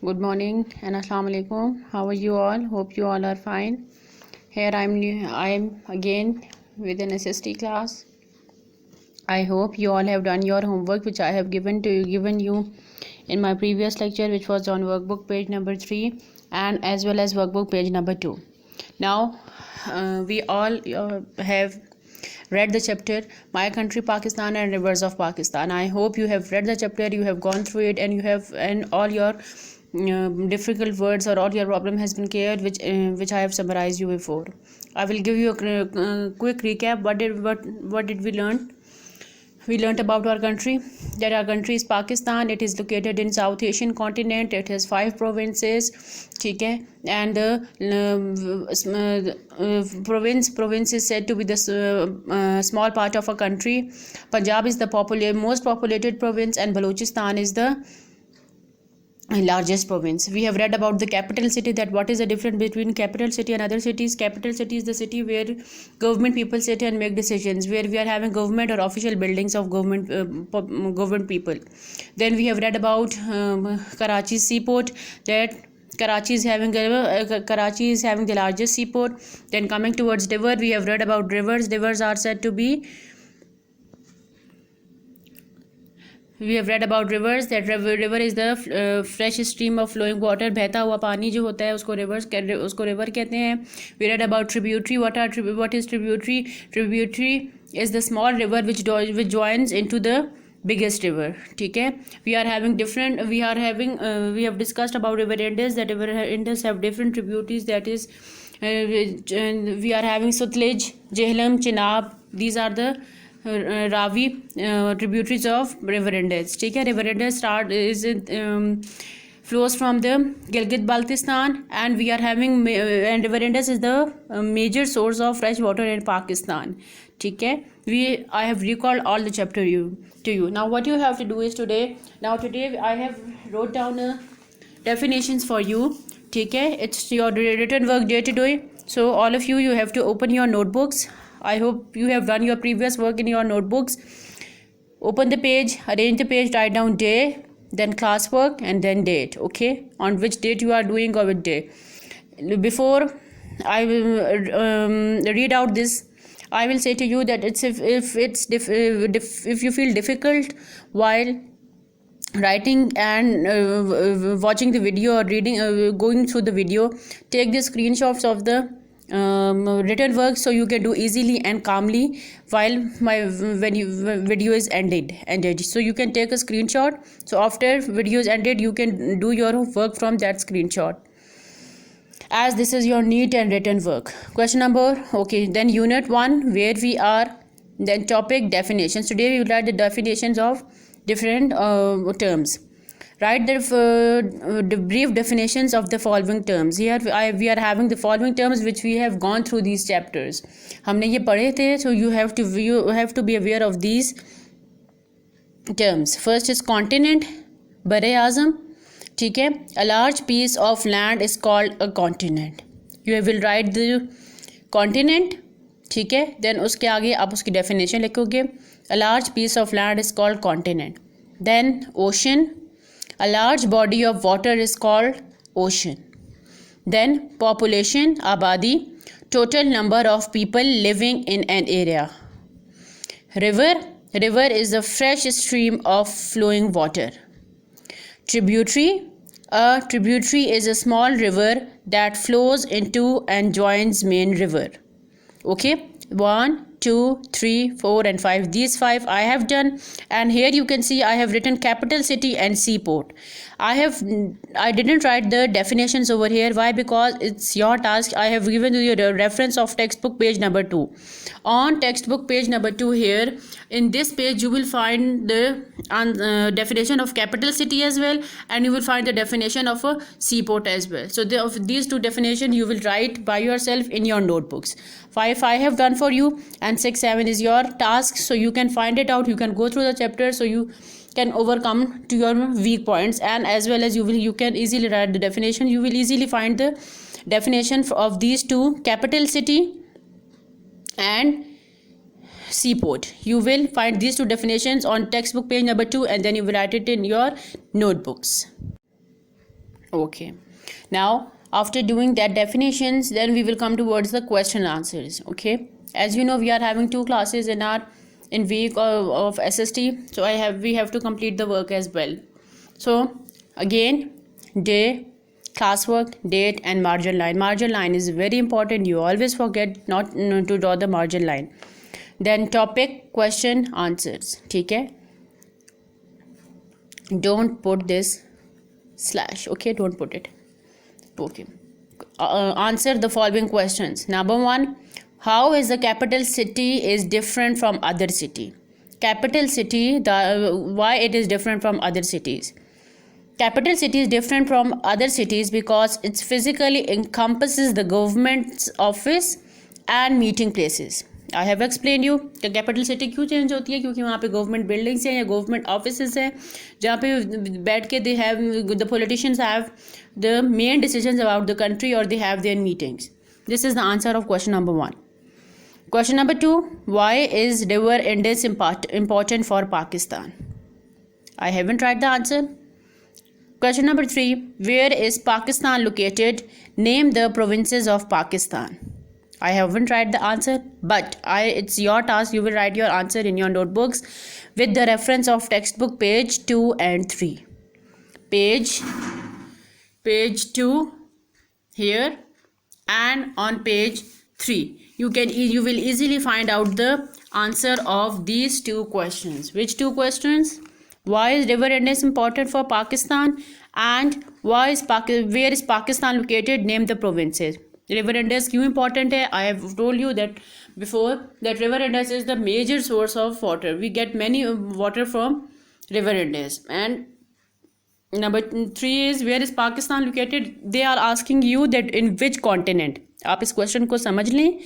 Good morning and assalamu alaikum. How are you all? Hope you all are fine. Here I am again with an SST class. I hope you all have done your homework which I have given you in my previous lecture, which was on workbook page number 3 and as well as workbook page number 2. Now we all have read the chapter My Country Pakistan and Rivers of Pakistan. I hope you have read the chapter, you have gone through it, and all your difficult words or all your problem has been cleared, which I have summarized you before. I will give you a quick recap. What did we learn? We learnt about our country, that our country is Pakistan. It is located in South Asian continent. It has 5 provinces, ठीक है, and province is said to be the small part of a country. Punjab is the most populated province, and Balochistan is the largest province. We have read about the capital city, that what is the difference between capital city and other cities. Capital city is the city where government people sit and make decisions, where we are having government or official buildings of government people. Then we have read about Karachi seaport, that Karachi is having the largest seaport. Then coming towards river, we have read about rivers. Rivers are said to be We have read about rivers, that river is the fresh stream of flowing water. बहता हुआ पानी जो होता है उसको river कहते हैं. We read about tributary. What is tributary? Tributary is the small river which joins into the biggest river. ठीक है. We have discussed about river Indus, that river Indus have different tributaries, that is we are having Sutlej, Jhelum, Chenab. These are the Ravi tributaries of river Indus. ठीक है. River Indus flows from the Gilgit-Baltistan, and we are having and river Indus is the major source of fresh water in Pakistan. ठीक है. I have recalled all the chapter to you. Now what you have to do is today I have wrote down definitions for you. ठीक है. It's your written work day today. So all of you have to open your notebooks. I hope you have done your previous work in your notebooks. Open the page, arrange the page, write down day, then class work, and then date. Okay, on which date you are doing or which day. Before I will read out this, I will say to you that if you feel difficult while writing and watching the video or reading, going through the video, take the screenshots of the written work so you can do easily and calmly when video is ended. So you can take a screenshot, so after video is ended you can do your work from that screenshot, as this is your neat and written work. Question number, then unit 1, where we are, then topic definitions. Today we will write the definitions of different terms. Write the brief definitions of the following terms. Here we are having the following terms which we have gone through these chapters. हमने ये पढ़े थे, so you have to be aware of these terms. First is continent, बरे आज़म. ठीक है. A large piece of land is called a continent. You will write the continent. ठीक है. Then उसके आगे आप उसकी definition लिखोगे. A large piece of land is called continent. Then ocean. A large body of water is called ocean. Then population, abadi, total number of people living in an area. River is a fresh stream of flowing water. Tributary, a tributary is a small river that flows into and joins main river. Okay, 1, 2, 3, 4 and 5. These 5 I have done, and here you can see I have written capital city and seaport. I didn't write the definitions over here. Why? Because it's your task. I have given you the reference of textbook page number 2. On textbook page number 2 here, in this page you will find the definition of capital city as well, and you will find the definition of a seaport as well. So of these 2 definitions you will write by yourself in your notebooks. 5 I have done for you, and 6, 7 is your task. So you can find it out, you can go through the chapter, so you can overcome to your weak points, and as well as you can easily write the definition. You will easily find the definition of these 2, capital city and seaport. You will find these 2 definitions on textbook page number 2, and then you will write it in your notebooks. Okay. Now, after doing that definitions, then we will come towards the question answers. Okay. As you know, we are having two classes in our in week of SST. So we have to complete the work as well. So again, day, classwork, date, and margin line. Margin line is very important. You always forget not to draw the margin line. Then topic, question, answers. Okay. Don't put this slash. Okay. Don't put it. Okay. Answer the following questions. Number one, how is the capital city is different from other city? Capital city, why it is different from other cities? Capital city is different from other cities because it physically encompasses the government's office and meeting places. I have explain you कि capital city क्यों change होती है, क्योंकि वहाँ पे government buildings हैं या government office हैं जहाँ पे बैठ के they have the politicians have the main decisions about the country और they have their meetings. This is the answer of question number 1. Question number 2, why is river Indus important for Pakistan? I haven't tried the answer. Question number 3, where is Pakistan located? Name the provinces of Pakistan. I haven't tried the answer, but it's your task. You will write your answer in your notebooks with the reference of textbook page 2 and 3. Page 2 here and on page 3. You will easily find out the answer of these two questions. Which two questions? Why is river Indus important for Pakistan? And where is Pakistan located? Name the provinces. River Indus क्यों important है? I have told you that before that river Indus is the major source of water. We get many water from river Indus. And number 3 is where is Pakistan located? They are asking you that in which continent. आप इस question को समझ लें.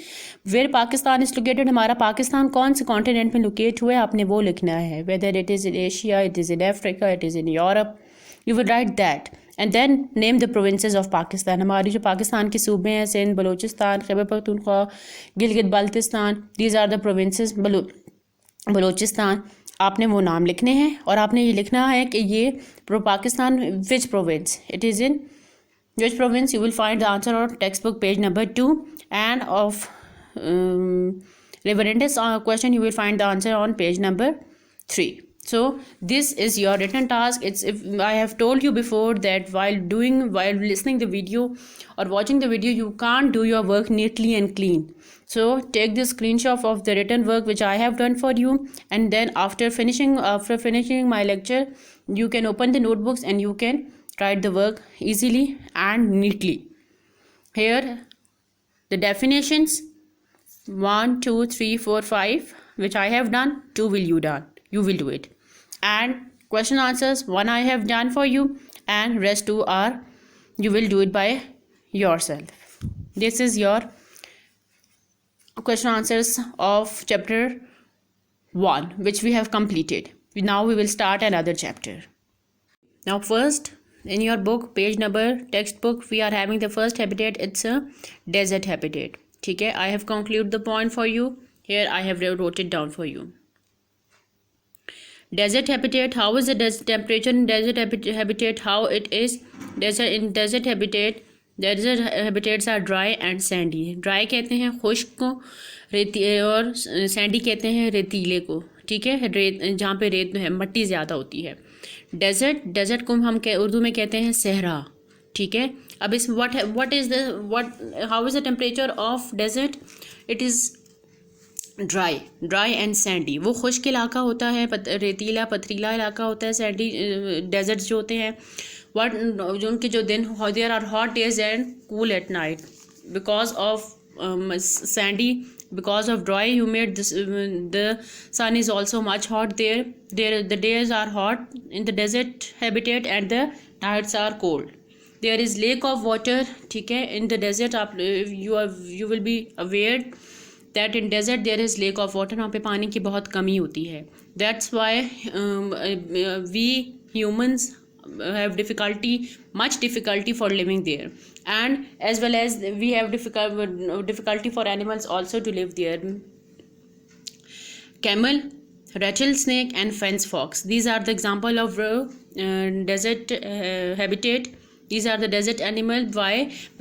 Where Pakistan is located, हमारा पाकिस्तान कौन से continent में locate हुआ है आपने वो लिखना है. Whether it is in Asia, it is in Africa, it is in Europe, you will write that. And then name the provinces of Pakistan. हमारी जो पाकिस्तान के सूबे हैं, Sindh, Balochistan, Khyber Pakhtunkhwa, Gilgit Baltistan, these are the provinces. Balochistan आपने वो नाम लिखने हैं और आपने ये लिखना है कि ये पाकिस्तान विच province it is in which province. You will find the answer on textbook page number 2, and of river Indus question you will find the answer on page number 3. So this is your written task. If I have told you before that while listening the video or watching the video you can't do your work neatly and clean. So take the screenshot of the written work which I have done for you, and then after finishing my lecture you can open the notebooks and you can write the work easily and neatly. Here the definitions 1 2 3 4 5 which I have done, 2 you will do it, and question answers 1 I have done for you and rest 2 are you will do it by yourself. This is your question answers of chapter 1 which we have completed. Now we will start another chapter. Now first, in your book page number textbook we are having the first habitat. It's a desert habitat. ठीक है, I have concluded the point for you. Here I have wrote it down for you. Desert habitat. How is the temperature in desert habitat? How it is desert habitat. Desert habitats are dry and sandy. Dry कहते हैं खुश्क को, रेती, और Sandy कहते हैं रेतीले को. ठीक है, रेत जहाँ पे रेत है, मट्टी ज़्यादा होती है. डेजर्ट को हम उर्दू में कहते हैं सहरा. ठीक है, अब इस how is the temperature of desert? It is dry and sandy. वो खुश्क इलाका होता है, रेतीला पथरीला इलाका होता है. सैंडी डेजर्ट जो होते हैं जो उनके जो दिन there are hot days and cool at night because of sandy. Because of dry humid the sun is also much hot there. The days are hot in the desert habitat and the nights are cold. There is lack of water. ठीक है, in the desert you will be aware that in desert there is lack of water. वहाँ पे पानी की बहुत कमी होती है. That's why we humans have much difficulty for living there, and as well as we have difficulty for animals also to live there. Camel, rattlesnake and fence fox, these are the example of desert habitat. These are the desert animal. Why?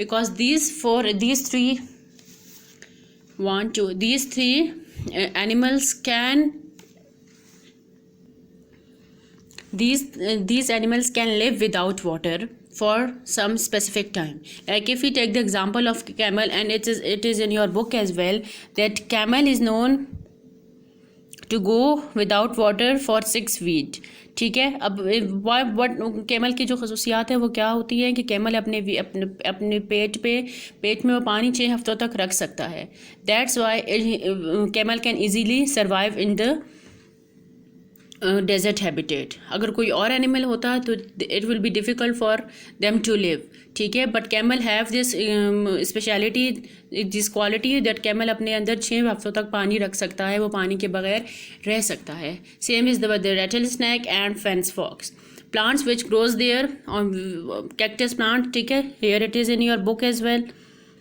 Because these three animals can these animals can live without water for some specific time. Like if we take the example of camel, and it is in your book as well, that camel is known to go without water for 6 weeks. ठीक है. अब what camel की जो खसूसियात है वो क्या होती है कि camel अपने पेट में वो पानी 6 हफ्तों तक रख सकता है. That's why camel can easily survive in the desert habitat. अगर कोई और एनिमल होता तो it will be difficult for them to live. ठीक है. But camel have this speciality, this quality that camel अपने अंदर 6 हफ्तों तक पानी रख सकता है, वो पानी के बगैर रह सकता है. Same is the rattlesnake and fennec fox. Plants which grows there on cactus plant. ठीक है. Here it is in your book as well.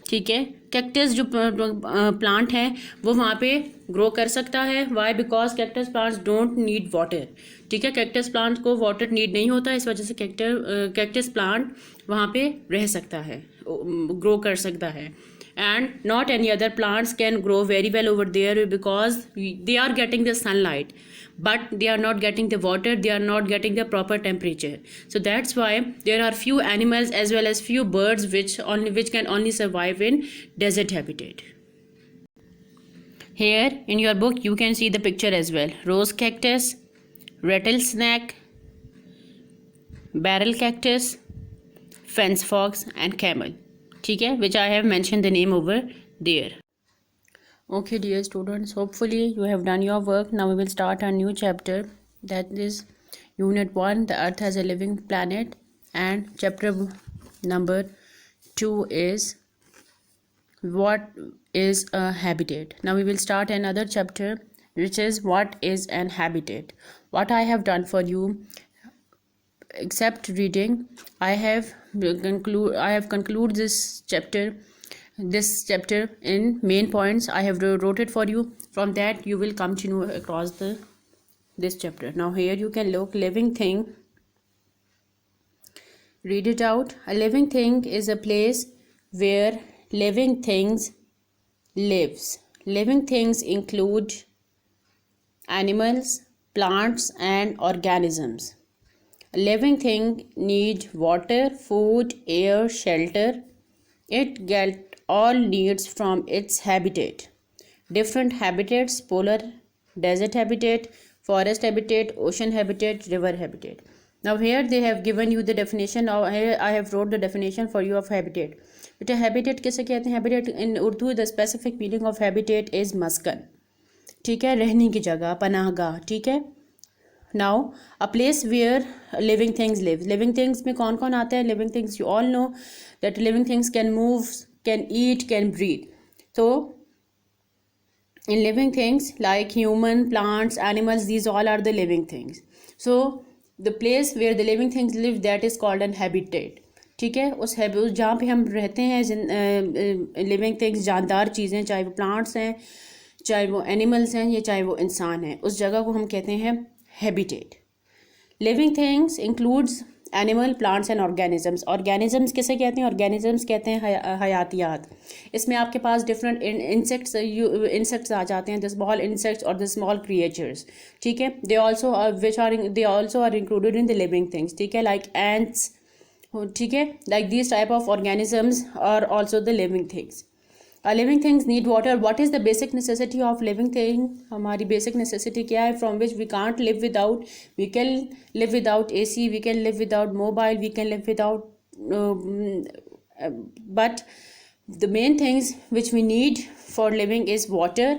ठीक है. कैक्टस जो प्लांट है वो वहाँ पे ग्रो कर सकता है. Why? Because cactus plants don't need water. ठीक है. कैक्टस प्लांट को वाटर नीड नहीं होता, इस वजह से कैक्टस प्लांट वहाँ पे रह सकता है, ग्रो कर सकता है. And not any other plants can grow very well over there because they are getting the sunlight, but they are not getting the water, they are not getting the proper temperature. So that's why there are few animals as well as few birds which can only survive in desert habitat. Here in your book you can see the picture as well. Rose cactus, rattlesnake, barrel cactus, fence fox and camel. ठीक है, which I have mentioned the name over there. Okay dear students, hopefully you have done your work. Now we will start a new chapter, that is unit 1, the earth as a living planet, and chapter number 2 is what is a habitat. Now we will start another chapter which is what is an habitat. What I have done for you, except reading, I have conclude this chapter in main points. I have wrote it for you. From that you will come to know across this chapter. Now here you can look living thing. Read it out. A living thing is a place where living things lives. Living things include animals, plants and organisms. A living thing need water, food, air, shelter. It get all needs from its habitat. Different habitats: polar, desert habitat, forest habitat, ocean habitat, river habitat. Now here they have given you the definition. Now here I have wrote the definition for you of habitat. बेटा habitat किसे कहते हैं? Habitat in Urdu, the specific meaning of habitat is maskan. ठीक है, रहने की जगह, पनाहगाह. ठीक है. Now a place where living things live. Living things में कौन कौन आते हैं? Living things, you all know that living things can move, can eat, can breathe. So in living things like human, plants, animals, these all are the living things. So the place where the living things live, that is called an habitat. ठीक है. उस जहाँ पे हम रहते हैं, living things, जानदार चीज़ें, चाहे वो प्लांट्स हैं, चाहे वो एनिमल्स हैं, या चाहे वो इंसान हैं, उस जगह को हम कहते हैं habitat. Living things includes animal, plants and organisms. Organisms किसे कहते हैं? ऑर्गेनिजम्स कहते हैं हयातियात. इसमें आपके पास डिफरेंट इंसेक्ट्स आ जाते हैं, द स्मॉल इंसेक्ट्स और द स्मॉल क्रिएचर्स. ठीक है. They also are included in the living things. ठीक है. Like ants. ठीक है. Like this type of organisms are also the living things. Living things need water. What is the basic necessity of living thing? हमारी basic necessity क्या है? From which we can't live without. We can live without AC, we can live without mobile, we can live without, but the main things which we need for living is water,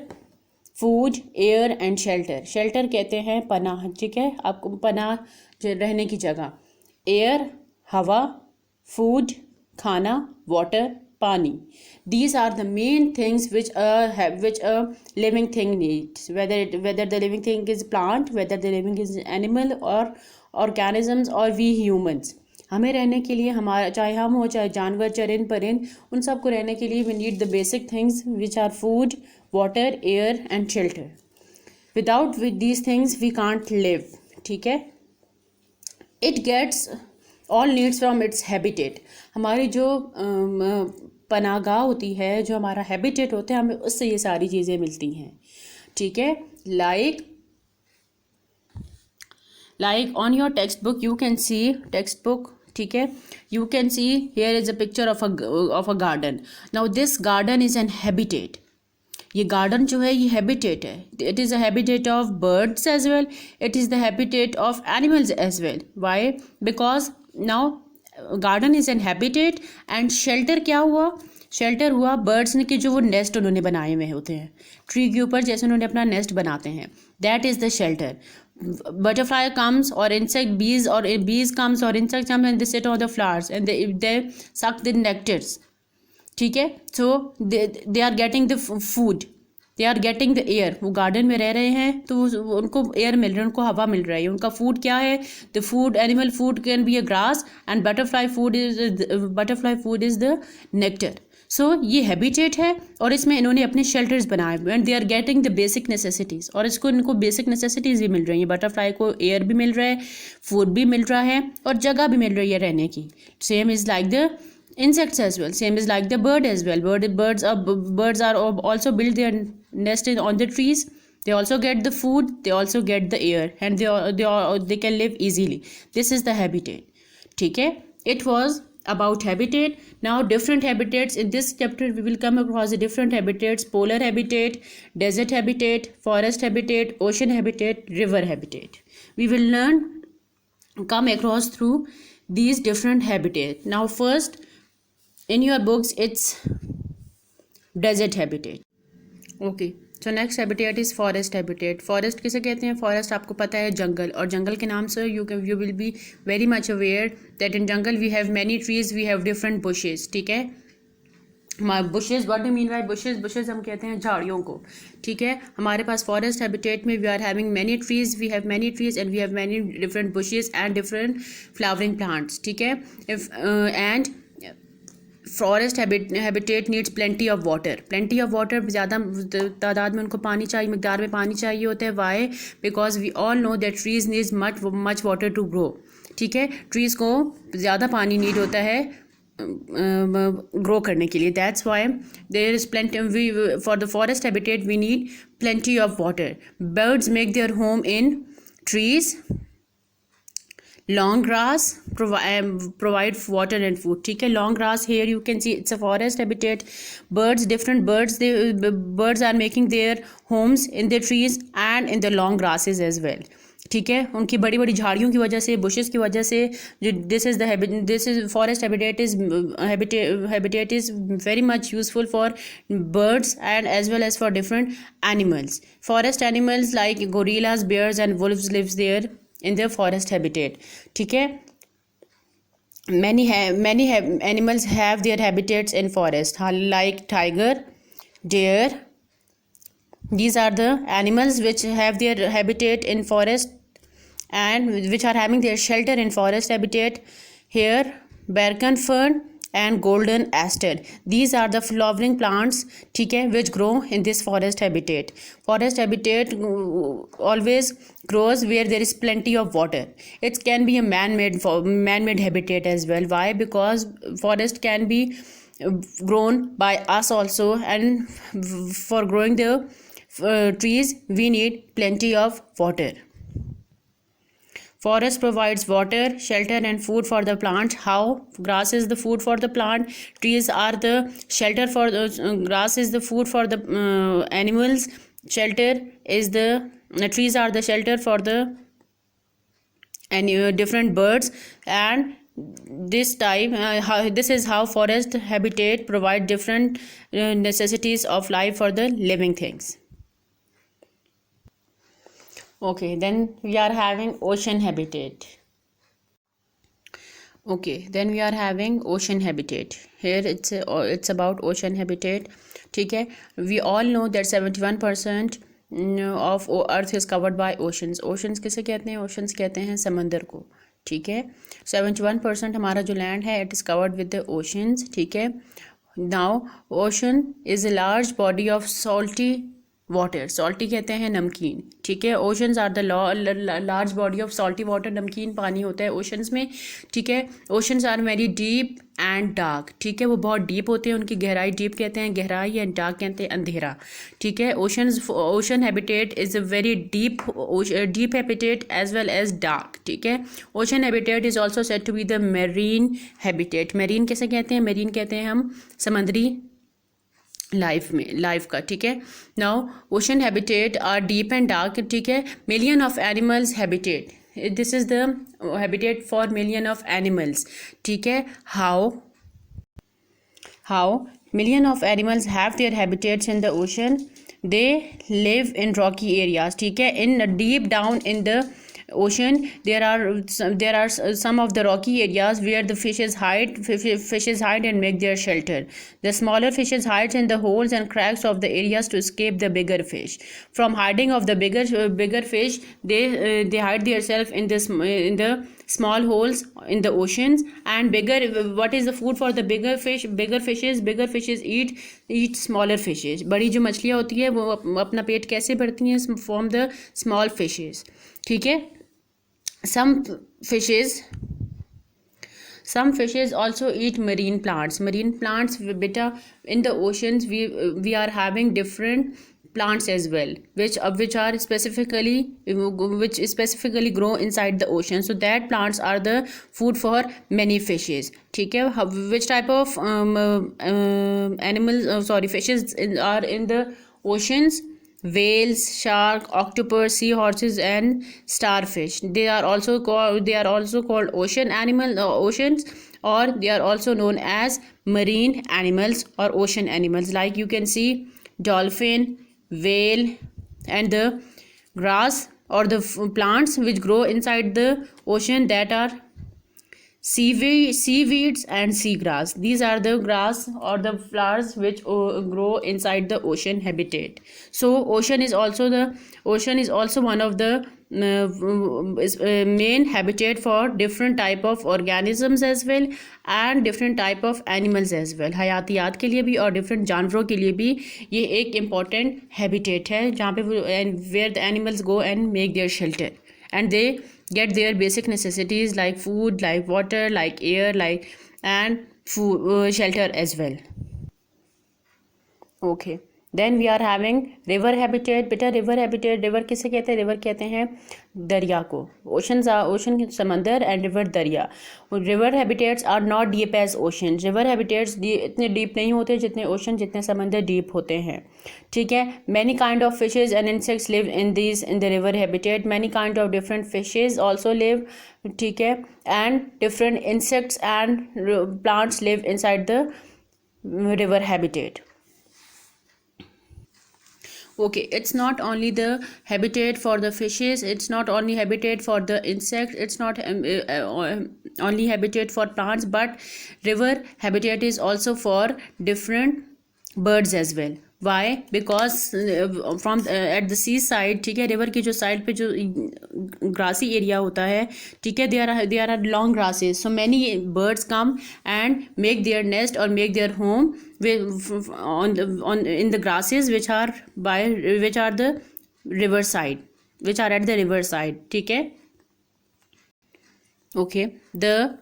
food, air and shelter. Shelter कहते हैं पनाह. ठीक है. आपको पनाह, रहने की जगह. एयर, हवा, फूड, खाना, वाटर, पानी. These are the main things which a living thing needs. Whether the living thing is plant, whether the living is animal or organisms or we humans. हमें रहने के लिए, हमारा चाहे हम हो चाहे जानवर, चरिंद परिंद, उन सब को रहने के लिए we need the basic things which are food, water, air and shelter. Without these things we can't live. ठीक है. It gets all needs from its habitat. हमारी जो पनागाह होती है, जो हमारा हैबिटेट होता है, हमें उससे ये सारी चीज़ें मिलती हैं, ठीक है। Like on your textbook you can see, textbook, ठीक है, you can see here is a picture of a garden. Now this garden is an habitat. ये गार्डन जो है ये हैबिटेट है। It is a habitat of birds as well, it is the habitat of animals as well. Why? Because now garden is an habitat and shelter क्या हुआ? Shelter हुआ birds ने कि जो वो नेस्ट उन्होंने बनाए हुए होते हैं ट्री के ऊपर, जैसे उन्होंने अपना नेस्ट बनाते हैं, that is the shelter. Butterfly comes or insect, bees comes or insect comes and they sit on the flowers and they suck the nectars, ठीक है। So they are getting the food, they are getting the air. वो garden में रह रहे हैं तो उनको air मिल रहा है, उनको हवा मिल रही है। उनका फूड क्या है? The food, animal food can be a grass and butterfly food is the nectar. So ये हैबिटेट है और इसमें इन्होंने अपने शेल्टर्स बनाए हुए and they are getting the basic necessities, और इसको इनको बेसिक नेसेसिटीज़ भी मिल रही हैं। बटरफ्लाई को एयर भी मिल रहा है, फूड भी मिल रहा है और जगह भी मिल रही है रहने की। Same is like the insects as well, same is like the bird as well. Birds are also build their nest on the trees. They also get the food, they also get the air, and they can live easily. This is the habitat, ठीक है। It was about habitat. Now different habitats in this chapter we will come across the different habitats: polar habitat, desert habitat, forest habitat, ocean habitat, river habitat. We will come across through these different habitat. Now first in your books it's desert habitat, okay। so next habitat is forest habitat. forest किसे कहते हैं? forest आपको पता है जंगल, और जंगल के नाम से you will be very much aware that in jungle we have many trees, we have different bushes, ठीक है। bushes, what do you mean by bushes? bushes हम कहते हैं झाड़ियों को, ठीक है। हमारे पास forest habitat में we are having many trees, we have many trees and we have many different bushes and different flowering plants, ठीक है। and forest habitat needs plenty of water. Plenty of water, ज़्यादा तादाद में उनको पानी चाहिए, मकदार में पानी चाहिए होता है। Why? Because we all know that trees needs much water to grow, ठीक है। ट्रीज़ को ज़्यादा पानी नीड होता है ग्रो करने के लिए। That's why there is plenty, we for the forest habitat we need plenty of water. Birds make their home in trees, long grass provide water and food, ठीक है। long grass, here you can see it's a forest habitat. different birds, birds are making their homes in the trees and in the long grasses as well, ठीक है। उनकी बड़ी बड़ी झाड़ियों की वजह से, बुशेस की वजह से, जो this is forest habitat is very much useful for birds and as well as for different animals. forest animals like gorillas, bears and wolves lives there in their forest habitat, ठीक है। many animals have their habitats in forest, like tiger, deer. These are the animals which have their habitat in forest and which are having their shelter in forest habitat. Here Berkan fern and golden aster, these are the flowering plants, ठीक है, which grow in this forest habitat. forest habitat always grows where there is plenty of water. It can be a man-made habitat as well. Why? Because forest can be grown by us also, and for growing the trees we need plenty of water. Forest provides water, shelter and food for the plant. How? Grass is the food for the plant, trees are the shelter for the grass is the food for the animals, shelter is the trees are the shelter for the different birds. And this is how forest habitat provide different necessities of life for the living things. Okay, then we are having ocean habitat. Okay, then we are having ocean habitat. Here it's about ocean habitat, ठीक है। We all know that 71% of earth is covered by oceans. oceans किसे कहते हैं? oceans कहते हैं समंदर को, ठीक है। 71% हमारा जो लैंड है it is covered with the oceans, ठीक है। Now ocean is a large body of salty water, salty कहते हैं नमकीन, ठीक है। Oceans are the large body of salty water, नमकीन पानी होता है ओशंस में, ठीक है। Oceans are very deep and dark, ठीक है, वो बहुत डीप होते हैं, उनकी गहराई डीप कहते हैं गहराई, एंड डार्क कहते हैं अंधेरा, ठीक है। Ocean habitat is a very deep habitat as well as dark, ठीक है। Ocean habitat is also said to be the marine habitat. Marine कैसे कहते हैं? मेरीन कहते हैं हम समंदरी लाइफ का, ठीक है। Now ocean habitat are deep and dark, ठीक है। Million of animals habitat, this is the habitat for million of animals, ठीक है। How million of animals have their habitats in the ocean? They live in rocky areas, ठीक है। in deep down in the ocean there are some of the rocky areas where the fishes hide and make their shelter. The smaller fishes hide in the holes and cracks of the areas to escape the bigger fish. From hiding of the bigger fish, they hide themselves in the small holes in the oceans. And what is the food for the bigger fishes eat smaller fishes. बड़ी जो मछलियाँ होती है वो अपना पेट कैसे भरती हैं? फ्रॉम द स्मॉल फिशेज, ठीक है। some fishes also eat marine plants beta. In the oceans we are having different plants as well, which specifically grow inside the ocean, so that plants are the food for many fishes, ठीक है। which type of fishes are in the oceans? Whales, shark, octopus, seahorses, and starfish. They are also called oceans, or they are also known as marine animals or ocean animals. Like you can see dolphin, whale, and the grass or the plants which grow inside the ocean, that are seaweeds and seagrass. These are the grass or the flowers which grow inside the ocean habitat. So ocean is also one of the main habitat for different type of organisms as well, and different type of animals as well. हयातियात के लिए भी और different जानवरों के लिए भी ये एक important habitat है, जहाँ पे where the animals go and make their shelter, and they get their basic necessities like food, like water, like air, and food, shelter as well. Okay, then we are having river habitat. बेटा river habitat, river किसे कहते हैं? river कहते हैं दरिया को। ocean समंदर, and river दरिया। river habitats are not deep as ocean. river habitats इतने deep नहीं होते जितने समंदर deep होते हैं, ठीक है। many kind of fishes and insects live in the river habitat. many kind of different fishes also live, ठीक है, and different insects and plants live inside the river habitat. Okay, it's not only the habitat for the fishes, it's not only habitat for the insects, it's not only habitat for plants, but river habitat is also for different birds as well. Why? Because from at the sea side, ठीक है, river की जो side पे जो grassy area होता है, ठीक है, there are long grasses, so many birds come and make their nest or make their home in the grasses which are the river side, which are at the river side, ठीक है। Okay, the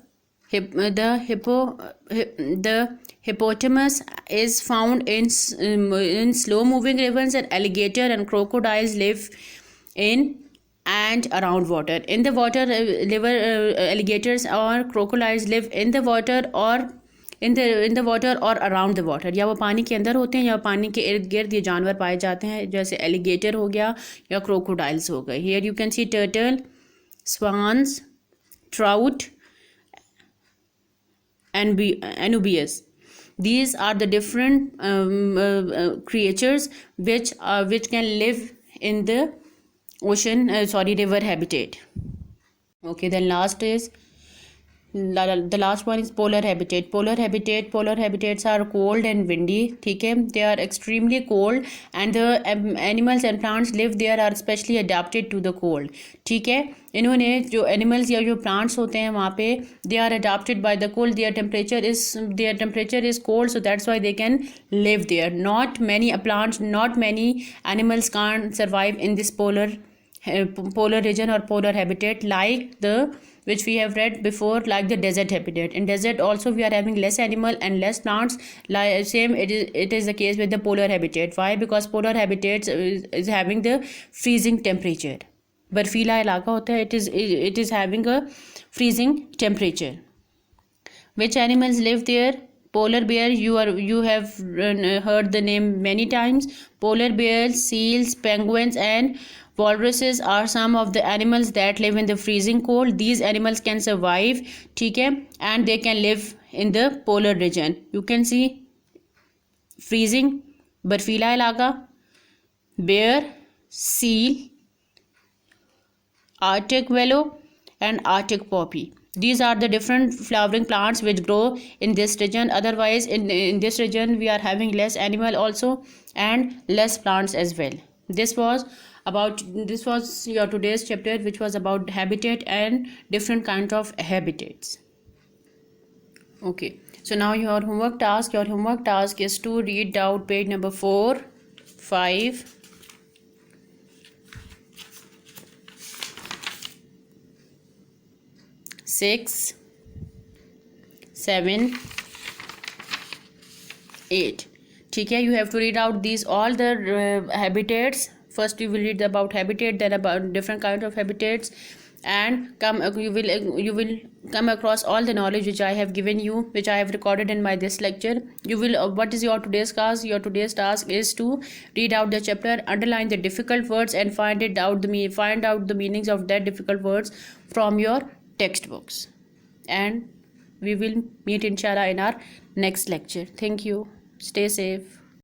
hippopotamus is found in slow moving rivers, and alligator and crocodiles live in and around water. In the water, alligators or crocodiles live in the water or in the water or around the water. या वो पानी के अंदर होते हैं या पानी के इर्द गिर्द ये जानवर पाए जाते हैं, जैसे एलिगेटर हो गया या क्रोकोडाइल्स हो गए। Here you can see turtle, swans, trout, and anubias. These are the different creatures which can live in the river habitat. Okay, then last is The last one is polar habitat. Polar habitats are cold and windy. ठीक है, they are extremely cold and the animals and plants live there are specially adapted to the cold. ठीक है, इन्होंने जो animals या जो plants होते हैं वहाँ पे they are adapted by the cold. Their temperature is cold, so that's why they can live there. Not many plants, not many animals can't survive in this polar region or polar habitat, like the which we have read before, like the desert habitat. In desert also we are having less animal and less plants, like same it is the case with the polar habitat. Why? Because polar habitats is having the freezing temperature. बर्फीला इलाका होता है, it is having a freezing temperature. Which animals live there? Polar bear, you have heard the name many times. Polar bears, seals, penguins and walruses are some of the animals that live in the freezing cold. These animals can survive, ठीक है, and they can live in the polar region. You can see freezing, बर्फीला इलाका, bear, seal, Arctic willow and Arctic poppy. These are the different flowering plants which grow in this region. Otherwise in this region we are having less animal also and less plants as well. This was your today's chapter, which was about habitat and different kinds of habitats. Okay, so now your homework task is to read out page number 4, 5, 6, 7, 8. ठीक है, you have to read out these all the habitats. First you will read about habitat, then about different kind of habitats, and you will come across all the knowledge which I have given you, which I have recorded in my this lecture. You will what is your today's task? Your today's task is to read out the chapter, underline the difficult words and find out the meanings of that difficult words from your textbooks. And we will meet inshallah in our next lecture. Thank you. Stay safe.